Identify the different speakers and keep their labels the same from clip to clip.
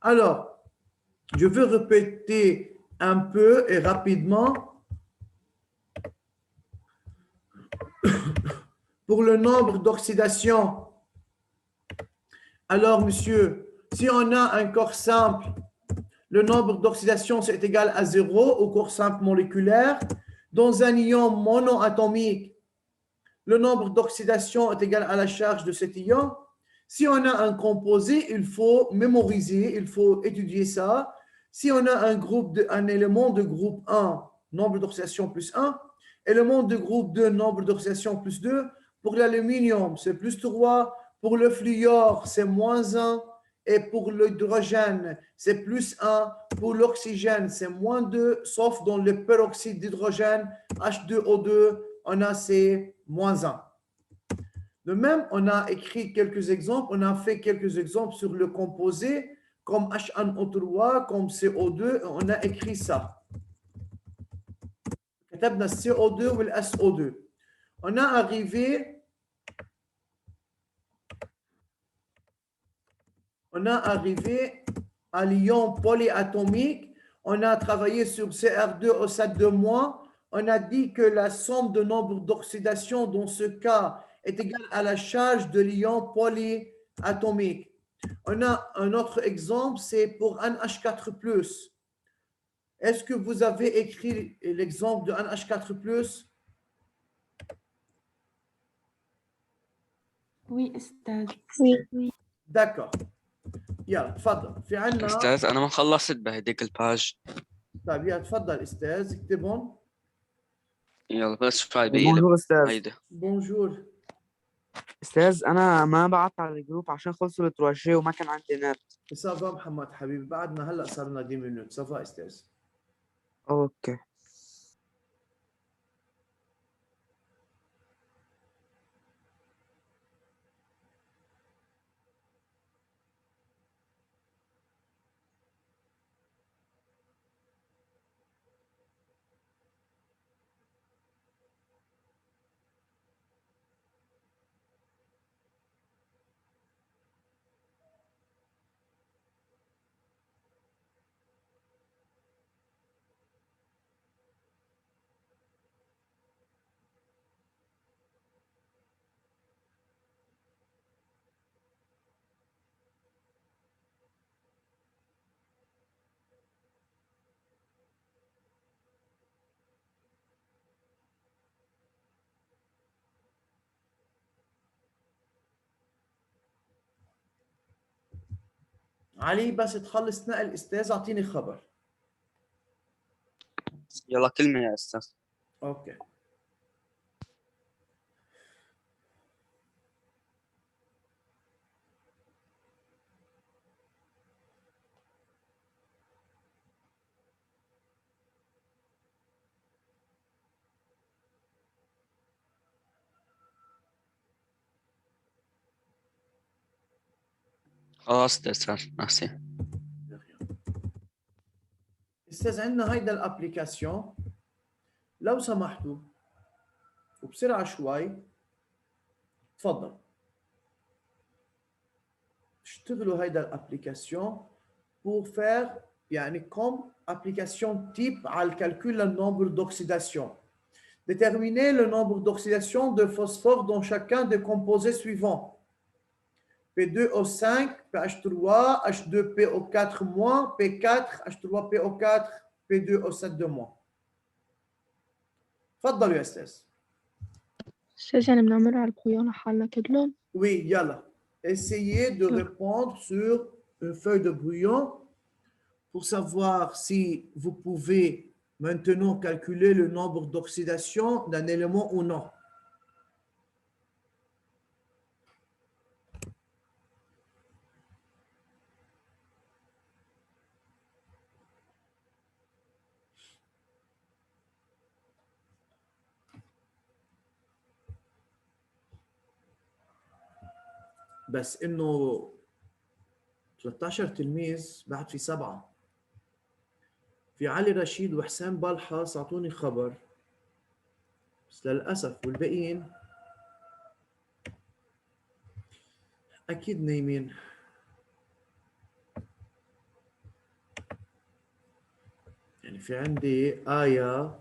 Speaker 1: Alors, je veux répéter un peu et rapidement pour le nombre d'oxydation. Alors, monsieur, si on a un corps simple, le nombre d'oxydation c'est égal à 0 au corps simple moléculaire. Dans un ion monoatomique, le nombre d'oxydation est égal à la charge de cet ion. Si on a un composé, il faut mémoriser, il faut étudier ça. Si on a un élément de groupe 1, nombre d'oxydation plus 1, élément de groupe 2, nombre d'oxydation plus 2, pour l'aluminium, c'est plus 3, pour le fluor, c'est moins 1, et pour l'hydrogène, c'est plus 1, pour l'oxygène, c'est moins 2, sauf dans le peroxyde d'hydrogène, H2O2, on a c'est moins 1. De même, on a écrit quelques exemples, on a fait quelques exemples sur le composé, comme H1O3, comme CO2, on a écrit ça. كتبنا CO2 ou le SO2. On a arrivé à l'ion polyatomique, on a travaillé sur CR2O7-, on a dit que la somme de nombre d'oxydation dans ce cas est égale à la charge de l'ion polyatomique. On a un autre exemple, c'est pour NH4+. Est-ce que vous avez écrit l'exemple de NH4+?
Speaker 2: Oui, أستاذ.
Speaker 3: Oui.
Speaker 1: D'accord. يلا تفضل في عنا
Speaker 4: أستاذ أنا ما خلصت بهديك الباج.
Speaker 1: طيب يلا تفضل استاذ اكتبهم.
Speaker 4: يلا بس شوي
Speaker 5: بونجور استاذ.
Speaker 4: هيدا
Speaker 1: بونجور
Speaker 5: استاذ انا ما بعت على الجروب عشان خلصوا التروجيه وما كان عندي نت.
Speaker 1: سافا محمد حبيبي بعدنا هلا صار لنا 10 minutes سافا استاذ.
Speaker 5: اوكي.
Speaker 1: علي بس تخلص نقل استاذ اعطيني خبر.
Speaker 4: يلا كلمة يا أستاذ.
Speaker 1: اوكي.
Speaker 4: خلاص أستاذ ماشي.
Speaker 1: استاذ عندنا هيدا الابليكاسيون لو سمحتوا وبسرعه شوي تفضل اشتغلوا هيدا الابليكاسيون pour faire يعني comme application type على الكالكول le nombre d'oxydation. Déterminer le nombre d'oxydation de phosphore dans chacun des composés suivants. P2O5, PH3, H2PO4-, P4, H3PO4, P2O7-. تفضلوا يا استاذ.
Speaker 3: استاذ يعني بنعمله على البخيانة حالنا كدلون.
Speaker 1: Oui, يلا. Essayez de répondre sur une feuille de brouillon pour savoir si vous pouvez maintenant calculer le nombre d'oxydation d'un élément ou non. بس انه 13 تلميذ بعد في 7. في علي رشيد وحسين بلحص اعطوني خبر بس للاسف والباقيين اكيد نايمين. يعني في عندي آية،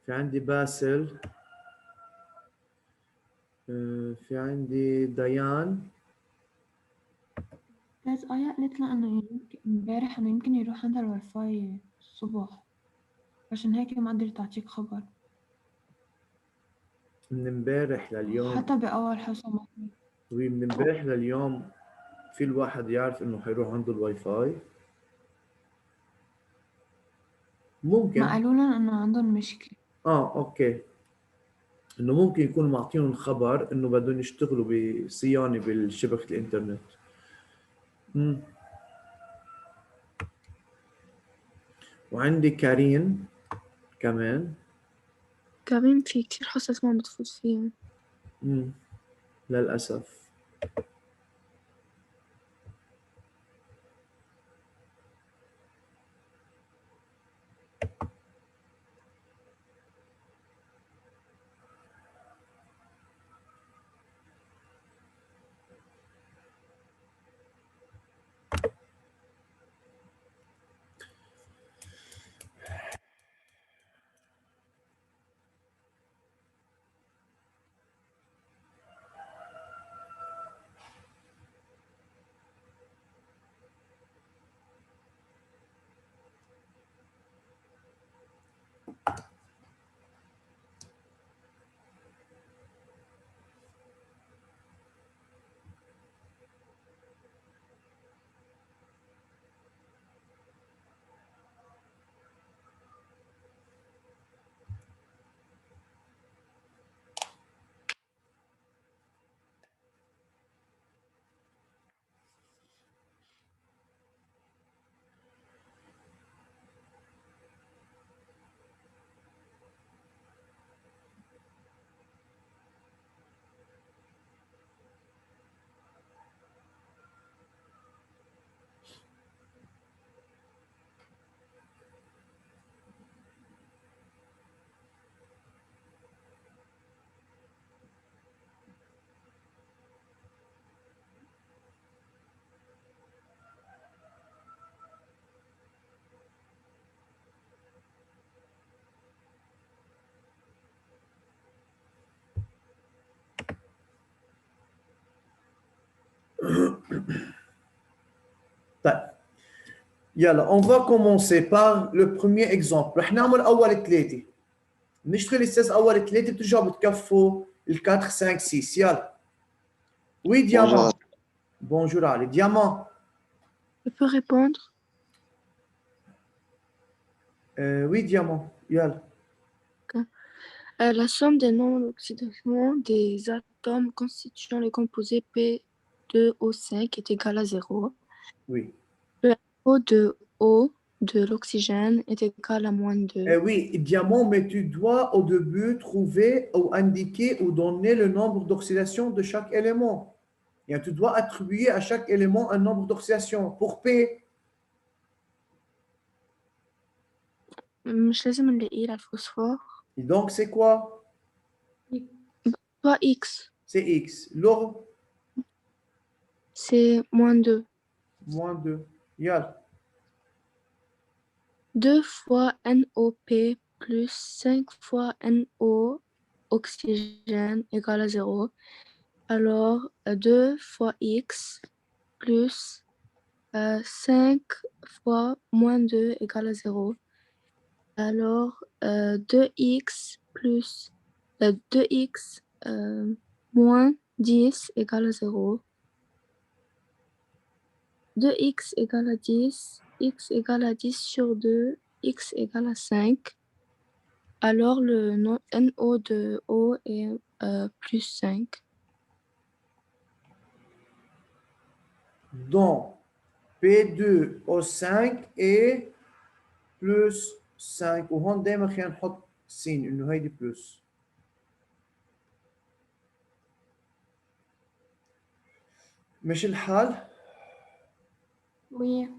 Speaker 1: في عندي باسل، في عندي ديان.
Speaker 3: بس آية قالت لنا إنه يمكن امبارح إنه يمكن يروح عندها الواي فاي الصبح، عشان هيك ما قدرت تعطيك خبر
Speaker 1: من امبارح لليوم،
Speaker 3: حتى بأول حصة ما في.
Speaker 1: ومن امبارح لليوم في الواحد يعرف انه حيروح عنده الواي فاي؟
Speaker 3: ما
Speaker 1: ممكن.
Speaker 3: قالوا لنا إنه عندهم مشكلة.
Speaker 1: اوكي، انه ممكن يكونوا معطينهم خبر انه بدهم يشتغلوا بصيانه بالشبكه الانترنت. وعندي كارين كمان.
Speaker 3: كمان في كتير حصص ما بتفوت فيها.
Speaker 1: للاسف. طيب يلا on va commencer par le premier exemple. رح نعمل اول ثلاثه، نشتغل استاذ اول ثلاثه بترجعوا بتكفوا ال 4 5 6. يلا. Oui diamant. Bonjour Ali. Diamant.
Speaker 3: Je peux répondre?
Speaker 1: Oui diamant. يلا.
Speaker 3: La somme des nombres d'oxydation des atomes constituant les composés P2O5 est égale à 0.
Speaker 1: Oui.
Speaker 3: Le NO de O de l'oxygène est égal à moins 2.
Speaker 1: Oui, diamant, mais tu dois au début trouver ou indiquer ou donner le nombre d'oxydation de chaque élément. Et tu dois attribuer à chaque élément un nombre d'oxydation. Pour P,
Speaker 3: مش لازم نلاقيه الفوسفور.
Speaker 1: et donc c'est quoi?
Speaker 3: Pas X,
Speaker 1: C'est X. L'or,
Speaker 3: c'est moins 2.
Speaker 1: moins 2. Yal.
Speaker 3: 2 fois NOP plus 5 fois NO oxygène égale à 0. Alors, 2 fois X plus 5 fois moins 2 égale à 0. Alors, 2x plus 2x moins 10 égale à 0. 2x égale à 10, x égale à 10 sur 2, x égale à 5. Alors, le NO de O est plus 5.
Speaker 1: Donc, P2O5 est plus 5. وهون دائما خلينا نحط سين انه هيدي بلس. مش الحال؟
Speaker 3: Oui.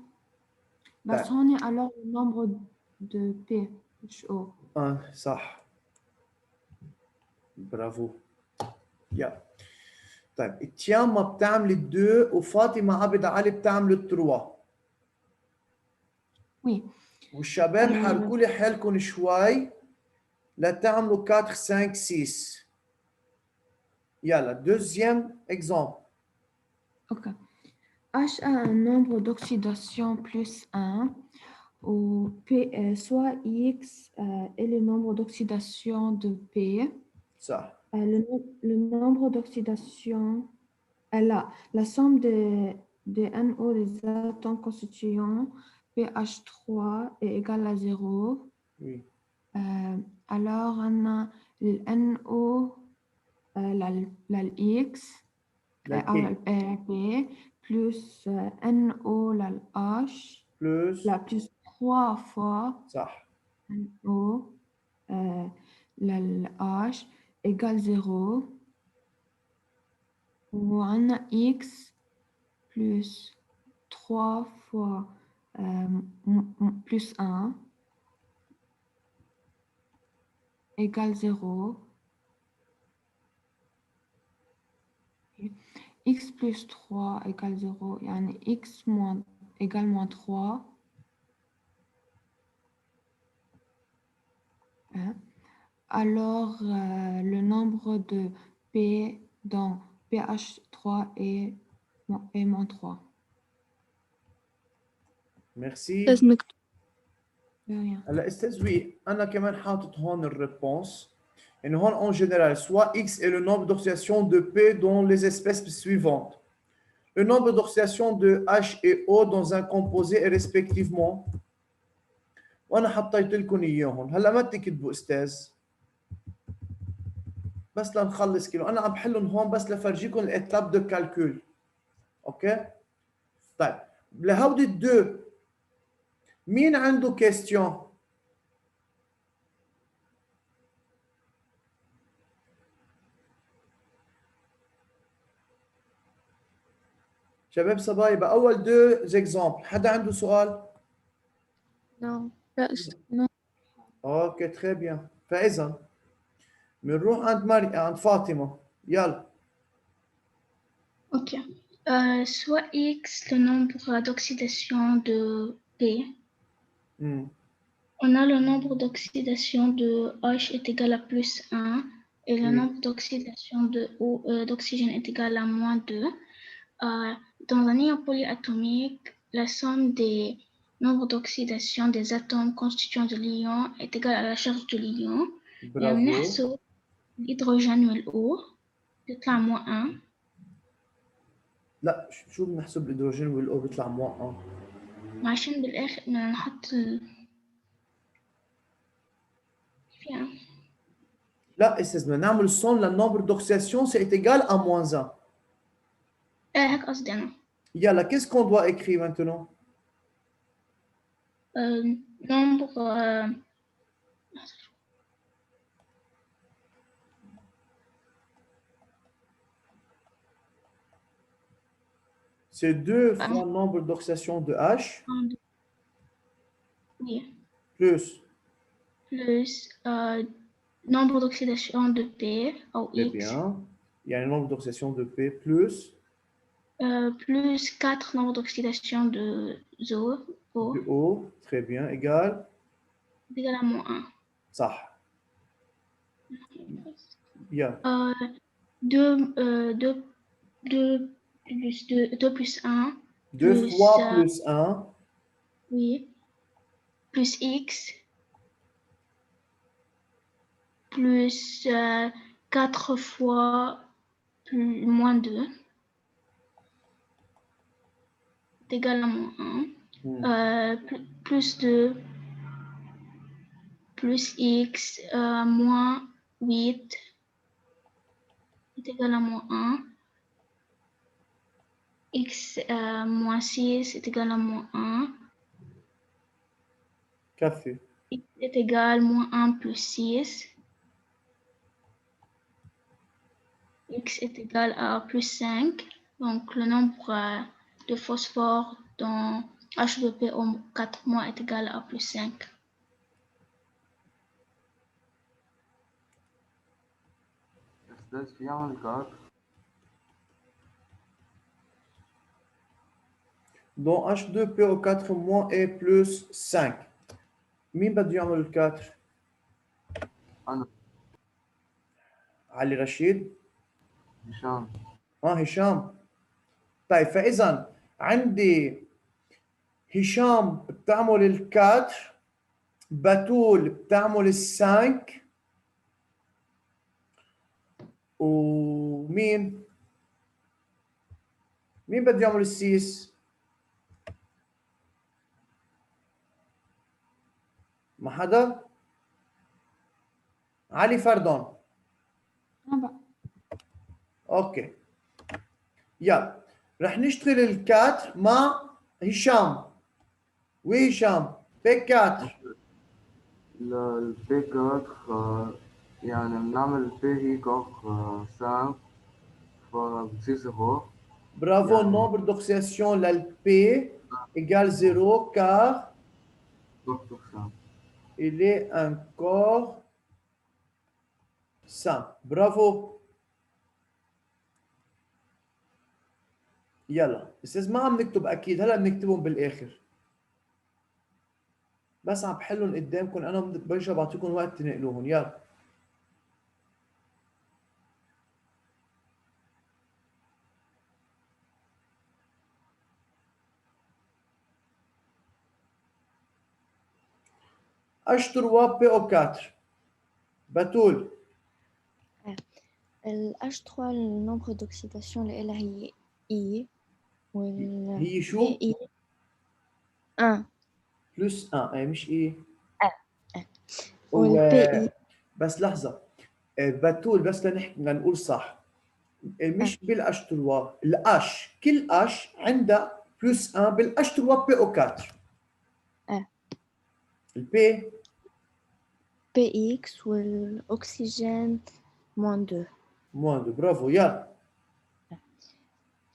Speaker 1: طيب.
Speaker 3: on est alors le nombre de P, HO.
Speaker 1: صح. برافو. يلا. طيب تياما بتعمل 2 وفاطمة عبد علي بتعمل 3.
Speaker 3: Oui.
Speaker 1: والشباب حركوا لي حالكم شوي لتعملوا 4 5 6. يلا deuxième exemple.
Speaker 3: Ok. H a un nombre d'oxydation plus 1, où P, soit X est le nombre d'oxydation de P.
Speaker 1: صح.
Speaker 3: Le nombre d'oxydation, la somme des NO des atomes constituant pH3 est égale à 0.
Speaker 1: Oui.
Speaker 3: Alors, on a le NO, la X,
Speaker 1: La
Speaker 3: أو
Speaker 1: P
Speaker 3: P plus NO la H
Speaker 1: plus
Speaker 3: la plus 3 fois
Speaker 1: صح.
Speaker 3: NO la H égale 0. On a X plus 3 fois plus 1 égale 0. X plus 3 égale 0. يعني X égale moins 3. Hein? Alors, le nombre de P dans pH3 est moins 3.
Speaker 1: Merci.
Speaker 3: لازمك de rien.
Speaker 1: هلا استاذ وي انا كمان حاطط هون الريبونس. يعني هون en général soit X est le nombre d'oxydation de P dans les espèces suivantes. Le nombre d'oxydation de H et O dans un composé est respectivement. وانا حطيت لكم اياهم. هلا ما تكتبوا استاذ. بس لنخلص كيلو انا عم بحلهم هون بس لفرجيكم الاتاب دو كالكول. اوكي؟ طيب لهودي الدو مين عنده كيستيون؟ شباب صبايبة اول دو زيكزامبل حدا عنده سؤال؟
Speaker 3: Non. Non.
Speaker 1: اوكي تري بيان. فاذا بنروح عند فاطمة. يلا.
Speaker 2: Ok. Soit X, le nombre d'oxydation de P. On a le nombre d'oxydation de H est égal à plus 1 et le
Speaker 1: Oui.
Speaker 2: nombre d'oxydation d'oxygène est égal à moins 2. Dans un ion polyatomique, la somme des nombres d'oxydation des atomes constituants de l'ion est égale à la charge de l'ion. يعني
Speaker 1: برافو.
Speaker 2: نحسب الهيدروجين والأو بيطلع moins 1.
Speaker 1: لا شو بنحسب الهيدروجين والاو بيطلع موقع؟
Speaker 2: عشان بالآخر بدنا نحط فيها.
Speaker 1: لا استاذ بدنا نعمل صون للنمبر دوكسياسيون سي ايغال ا موان 1.
Speaker 2: هيك قصدي أنا.
Speaker 1: يلا qu'est-ce qu'on doit écrire maintenant?
Speaker 2: Nombre
Speaker 1: C'est 2 fois le nombre d'oxydation de H
Speaker 2: oui,
Speaker 1: plus
Speaker 2: nombre d'oxydation de P ou
Speaker 1: très
Speaker 2: X.
Speaker 1: bien. Il y a un nombre d'oxydation de P plus
Speaker 2: Plus 4 nombres d'oxydation de O.
Speaker 1: de O, très bien, égal.
Speaker 2: Égal à moins 1.
Speaker 1: صح. Yeah.
Speaker 2: 2 plus 1.
Speaker 1: 2 fois plus 1.
Speaker 2: Oui. Plus X. Plus 4 fois moins 2. Est égal à moins 1. Plus 2. Plus X moins 8 est égal à moins 1. X moins 6 est égal à moins 1.
Speaker 1: Café.
Speaker 2: X est égal à moins 1 plus 6. X est égal à plus 5. Donc le nombre de phosphore dans H2P au 4 mois est égal à plus 5.
Speaker 1: Donc H2PO4- est plus 5. مين بده يعمل الكاتر؟
Speaker 5: أنا
Speaker 1: علي رشيد؟
Speaker 5: هشام.
Speaker 1: هشام. طيب فإذا عندي هشام بتعمل الكاتر، بتول بتعمل السانك، ومين؟ مين بده يعمل السيس؟ ما حدا؟ علي فردون. اوكي يلا رح نشتغل الكاتر مع هشام. وهشام بي 4.
Speaker 5: البي 4 يعني بنعمل البي هي 5 فبتصير 0.
Speaker 1: برافو.
Speaker 5: يعني
Speaker 1: nombre d'oxydation للبي égale 0 car
Speaker 5: دكتور سام.
Speaker 1: il est un corps sain. برافو. يلا استاذ ما عم نكتب اكيد، هلا بنكتبهم بالاخر، بس عم بحلهم قدامكم انا برجع بعطيكم وقت تنقلوهم. يلا H3 PO4. بتول.
Speaker 3: ال H3 le nombre d'oxydation اللي هي I
Speaker 1: هي شو؟
Speaker 3: PI 1
Speaker 1: بلس مش ايه
Speaker 3: والPI
Speaker 1: بس لحظة. بتول بس لنقول صح. مش بالاش 3 الاش، كل اش عندها بلس 1 بالاش 3 بي او 4. البي
Speaker 3: PX والأكسجين -2.
Speaker 1: موان 2. برافو. يلا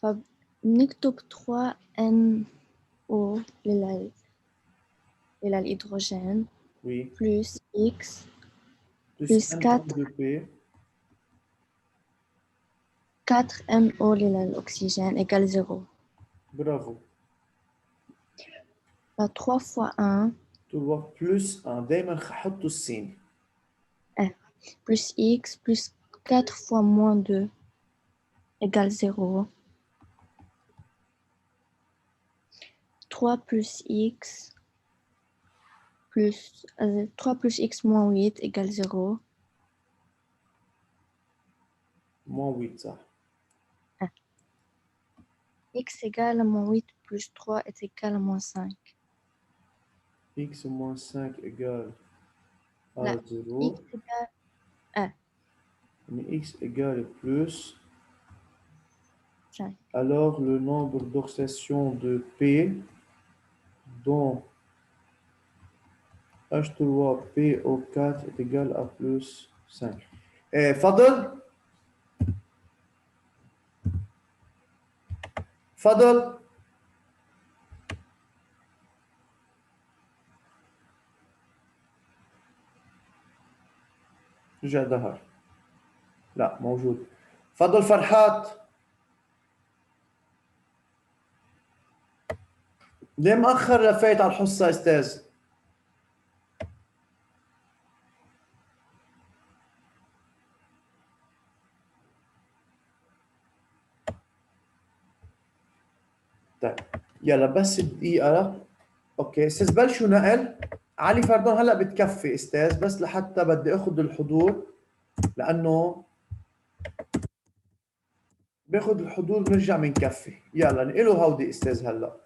Speaker 3: فبنكتب 3NO للهيدروجين
Speaker 1: وي
Speaker 3: plus X
Speaker 1: بلس
Speaker 3: plus
Speaker 1: 1
Speaker 3: 4
Speaker 1: 2 بي
Speaker 3: 4MO للأكسجين égale 0.
Speaker 1: برافو.
Speaker 3: 3 fois 1
Speaker 1: 3 بلس 1 دائما حطوا السين.
Speaker 3: plus X plus 4 fois moins 2 égale 0. 3 plus X plus 3 plus X moins 8 égale 0.
Speaker 1: موان 8 صح.
Speaker 3: X égale à moins 8 plus 3 est égal à moins 5.
Speaker 1: x moins 5 égale à
Speaker 3: Là,
Speaker 1: 0.
Speaker 3: X égale à
Speaker 1: Mais x égale plus
Speaker 3: 5.
Speaker 1: alors le nombre d'oxydation de P dont H3PO4 est égal à plus 5. فضل فضل رجع ظهر. لا موجود. فضل فرحات. ليه مأخر لفيت على الحصة استاذ؟ طيب يلا بس دقيقة. اوكي استاذ بلشوا نقل. علي فردون هلا بتكفي استاذ، بس لحتى بدي اخذ الحضور لانه باخذ الحضور بنرجع بنكفي. يلا نقلوا هودي استاذ هلا.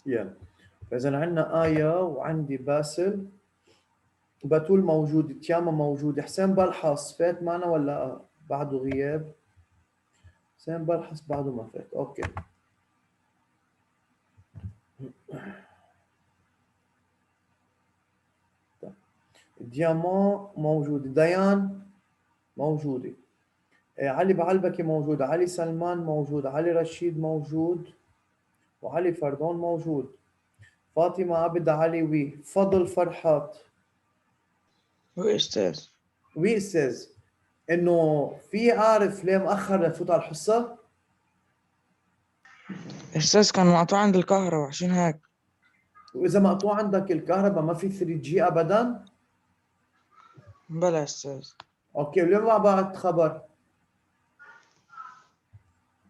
Speaker 1: يلا فإذا عندنا آية وعندي باسل، بتول موجود، تياما موجود، حسين بلحص فات معنا ولا بعده غياب؟ حسين بلحص بعده ما فات، أوكي. دياما موجود، ديان موجودة، علي بعلبكي موجود، علي سلمان موجود، علي رشيد موجود، وعلي فردون موجود، فاطمة عبد علي فضل فرحات
Speaker 6: وأستاذ
Speaker 1: أستاذ. إنه في أعرف ليه مأخر لفوت على الحصة؟
Speaker 6: أستاذ كان مقطوع عند الكهرباء عشان هيك.
Speaker 1: وإذا مقطوع عندك الكهرباء ما في 3G أبداً؟
Speaker 6: بلا أستاذ.
Speaker 1: أوكي، وليه ما بعت خبر؟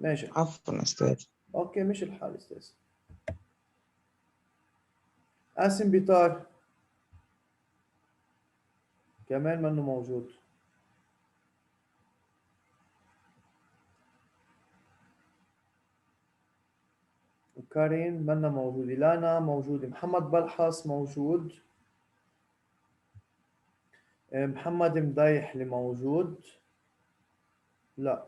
Speaker 1: ماشي،
Speaker 6: عفوا أستاذ.
Speaker 1: أوكي مش الحال أستاذ. قاسم بيطار كمان منه موجود. وكارين منا موجودة، لانا موجودة، محمد بلحص موجود، محمد مدايح اللي موجود، لا،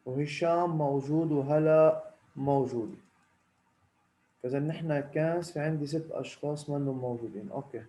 Speaker 1: وهشام موجود، وهلا موجود. فإذا نحن كاس في عندي 6 أشخاص منهم موجودين، أوكي.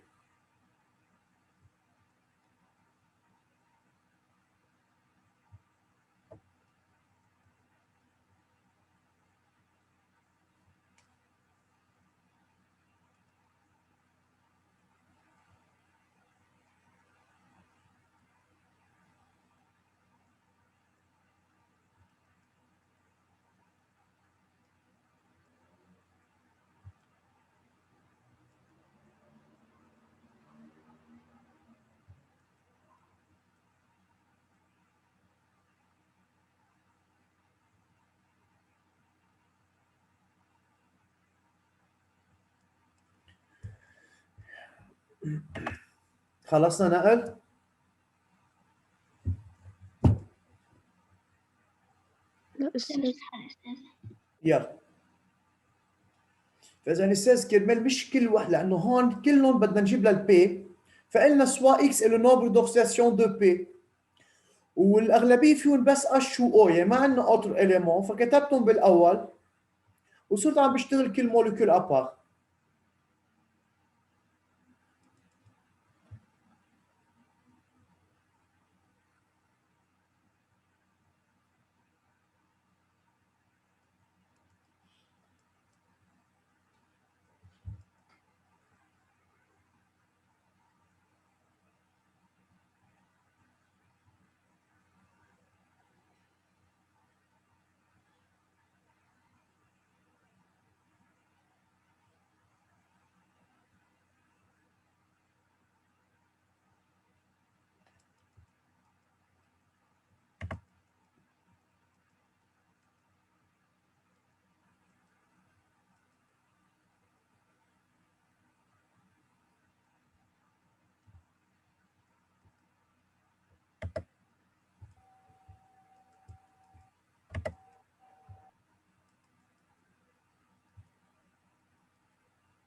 Speaker 1: خلصنا نقل؟
Speaker 3: لا أستاذ.
Speaker 1: يلا. فاذا الاستاذ كرمال مش كل واحد، لانه هون كلهم بدنا نجيب للبي، فقلنا سوا اكس له نوبر دوكسياسيون دو بي، والاغلبيه فيهم بس اش و او، يعني ما عندنا اوتر اليمون، فكتبتهم بالاول وصرت عم بشتغل كل موليكول ابار.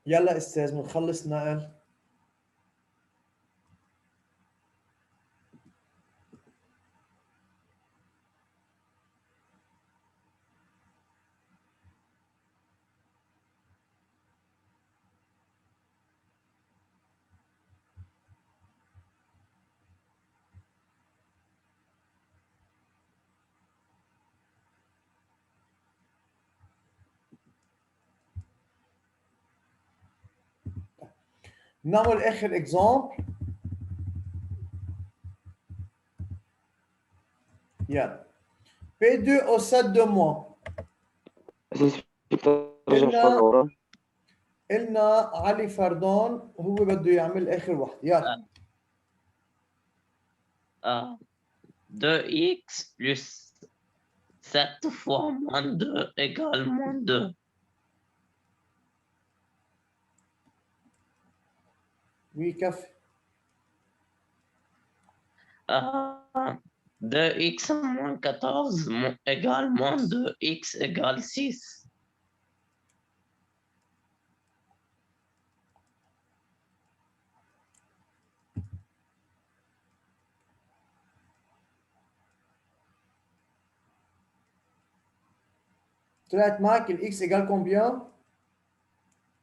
Speaker 1: يلا استاذ بنخلص نقل. نعمل اخر اكزامبل. يلا P2 au 7 de moins. قلنا علي فردون هو بده يعمل اخر واحد، يلا.
Speaker 7: 2x plus 7 fois moins 2 égale moins 2.
Speaker 1: Oui كفي.
Speaker 7: 2x moins 14 égale moins 2x égale 6.
Speaker 1: طلعت معك ال x égale combien؟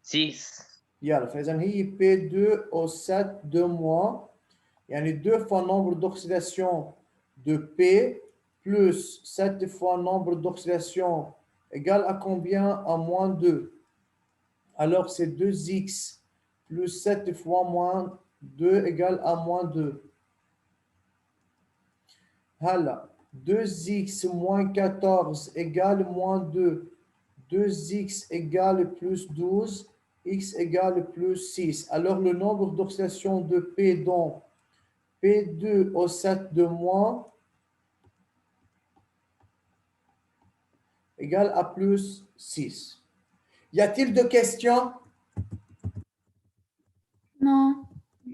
Speaker 7: 6.
Speaker 1: يلا فإذا هي P2 au 7 2 moins يعني 2 fois nombre d'oxydation de P plus 7 fois nombre d'oxydation égale à combien? À moins 2. Alors c'est 2x plus 7 fois moins 2 égale à moins 2. هلا 2x moins 14 égale moins 2. 2x égale plus 12. X égale plus 6. Alors le nombre d'oxydation de P dans P2 au 7 de moins égale à plus 6. Y a-t-il de questions?
Speaker 3: Non.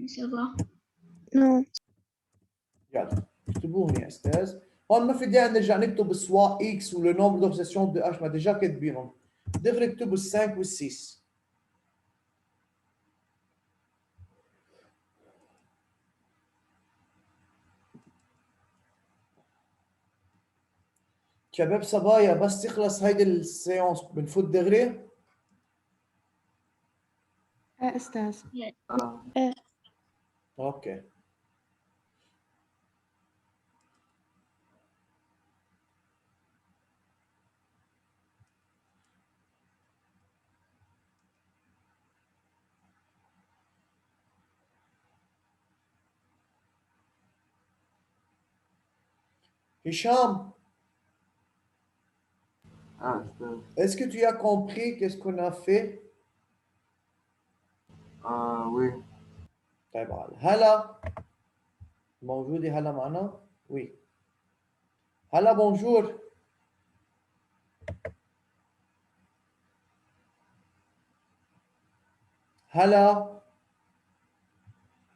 Speaker 2: Ça va.
Speaker 3: Non.
Speaker 1: يلا اكتبوهم يا استاذ. هون ما في داعي نرجع نكتب سواء x ولا nombre d'oxydation de h ما ديجا كاتبينهم. دغري اكتبوا ال 5 وال 6. شباب صبايا بس تخلص هيدي السيونس بنفوت دغري.
Speaker 3: أستاذ.
Speaker 1: اوكي. Hicham, est-ce que tu as compris qu'est-ce qu'on a fait?
Speaker 5: Oui.
Speaker 1: طيب هلا موجودة هلا معنا؟ Oui. هلا bonjour. هلا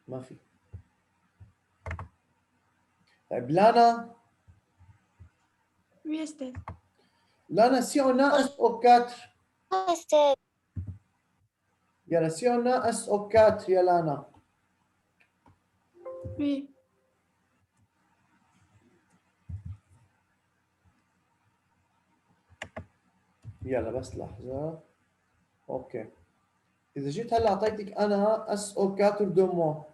Speaker 1: ما في. طيب لانا.
Speaker 3: Oui, أستاذ.
Speaker 1: Lana, si on a SO4, يلا si on a SO4 يا لانا.
Speaker 3: Oui.
Speaker 1: يلا بس لحظة. اوكي. إذا جيت هلا أعطيتك أنا SO4 de moi.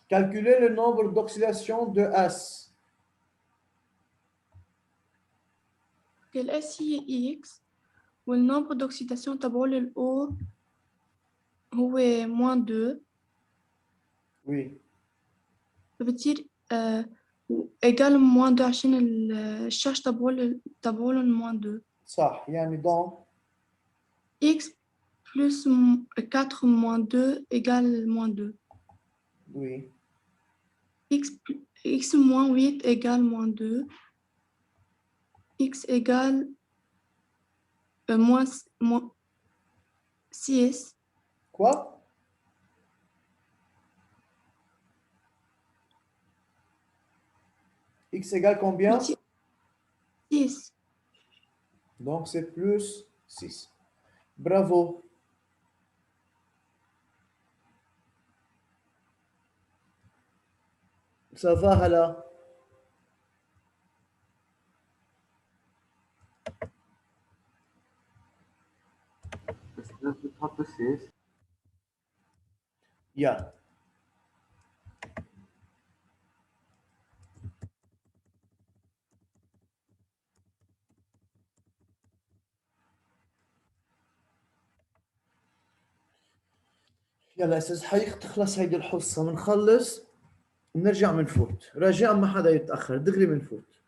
Speaker 1: Calculez le nombre d'oxydation de S.
Speaker 3: ال S هي X والنمبر d'oxydation تبعه لل O هو -2
Speaker 1: Oui,
Speaker 3: فبتصير إيجال -2 عشان الشارج تبعه له -2
Speaker 1: صح يعني donc
Speaker 3: X plus 4 moins 2 égale -2
Speaker 1: oui,
Speaker 3: X moins 8 égale -2 X égale moins 6
Speaker 1: quoi? X égale combien?
Speaker 3: 6
Speaker 1: Donc c'est plus 6. Bravo. Ça va هلا.
Speaker 5: بس لازم تحط السيس.
Speaker 1: يلا. يلا استاذ حيخ تخلص هيدي الحصة بنخلص بنرجع بنفوت. رجاء ما حدا يتأخر دغري بنفوت.